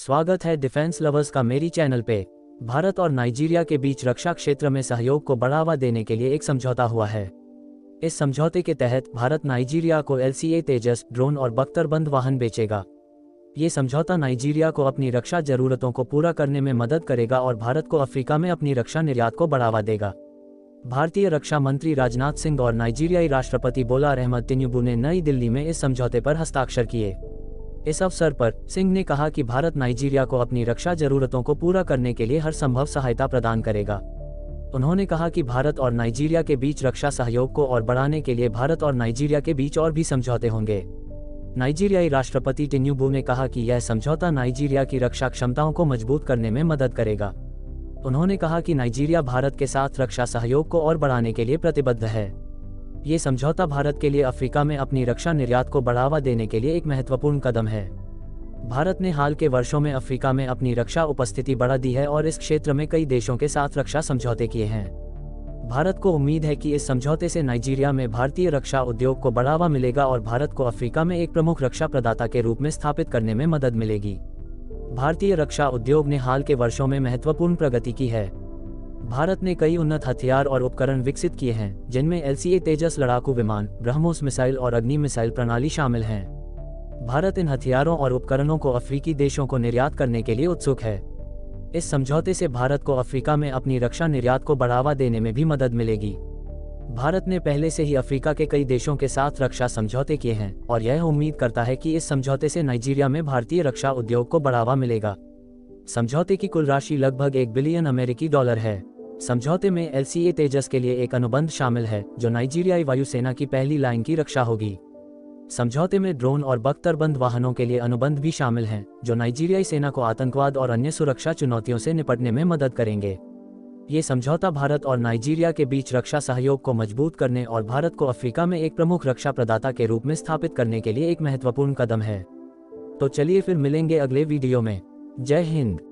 स्वागत है defence lovers का मेरी चैनल पे। भारत और नाइजीरिया के बीच रक्षा क्षेत्र में सहयोग को बढ़ावा देने के लिए एक समझौता हुआ है। इस समझौते के तहत भारत नाइजीरिया को LCA तेजस ड्रोन और बख्तरबंद वाहन बेचेगा। ये समझौता नाइजीरिया को अपनी रक्षा जरूरतों को पूरा करने में मदद करेगा और भारत को अफ्रीका में अपनी रक्षा निर्यात को बढ़ावा देगा। भारतीय रक्षा मंत्री राजनाथ सिंह और नाइजीरियाई राष्ट्रपति बोला अहमद तिनुबू ने नई दिल्ली में इस समझौते पर हस्ताक्षर किए। इस अवसर पर सिंह ने कहा कि भारत नाइजीरिया को अपनी रक्षा जरूरतों को पूरा करने के लिए हर संभव सहायता प्रदान करेगा। उन्होंने कहा कि भारत और नाइजीरिया के बीच रक्षा सहयोग को और बढ़ाने के लिए भारत और नाइजीरिया के बीच और भी समझौते होंगे। नाइजीरियाई राष्ट्रपति तिनुबू ने कहा कि यह समझौता नाइजीरिया की रक्षा क्षमताओं को मजबूत करने में मदद करेगा। उन्होंने कहा कि नाइजीरिया भारत के साथ रक्षा सहयोग को और बढ़ाने के लिए प्रतिबद्ध है। ये समझौता भारत के लिए अफ्रीका में अपनी रक्षा निर्यात को बढ़ावा देने के लिए एक महत्वपूर्ण कदम है। भारत ने हाल के वर्षों में अफ्रीका में अपनी रक्षा उपस्थिति बढ़ा दी है और इस क्षेत्र में कई देशों के साथ रक्षा समझौते किए हैं। भारत को उम्मीद है कि इस समझौते से नाइजीरिया में भारतीय रक्षा उद्योग को बढ़ावा मिलेगा और भारत को अफ्रीका में एक प्रमुख रक्षा प्रदाता के रूप में स्थापित करने में मदद मिलेगी। भारतीय रक्षा उद्योग ने हाल के वर्षों में महत्वपूर्ण प्रगति की है। भारत ने कई उन्नत हथियार और उपकरण विकसित किए हैं, जिनमें LCA तेजस लड़ाकू विमान, ब्रह्मोस मिसाइल और अग्नि मिसाइल प्रणाली शामिल हैं। भारत इन हथियारों और उपकरणों को अफ्रीकी देशों को निर्यात करने के लिए उत्सुक है। इस समझौते से भारत को अफ्रीका में अपनी रक्षा निर्यात को बढ़ावा देने में भी मदद मिलेगी। भारत ने पहले से ही अफ्रीका के कई देशों के साथ रक्षा समझौते किए हैं और यह उम्मीद करता है कि इस समझौते से नाइजीरिया में भारतीय रक्षा उद्योग को बढ़ावा मिलेगा। समझौते की कुल राशि लगभग $1 बिलियन है। समझौते में LCA तेजस के लिए एक अनुबंध शामिल है, जो नाइजीरियाई वायुसेना की पहली लाइन की रक्षा होगी। समझौते में ड्रोन और बख्तरबंद वाहनों के लिए अनुबंध भी शामिल हैं, जो नाइजीरियाई सेना को आतंकवाद और अन्य सुरक्षा चुनौतियों से निपटने में मदद करेंगे। ये समझौता भारत और नाइजीरिया के बीच रक्षा सहयोग को मजबूत करने और भारत को अफ्रीका में एक प्रमुख रक्षा प्रदाता के रूप में स्थापित करने के लिए एक महत्वपूर्ण कदम है। तो चलिए फिर मिलेंगे अगले वीडियो में। जय हिंद।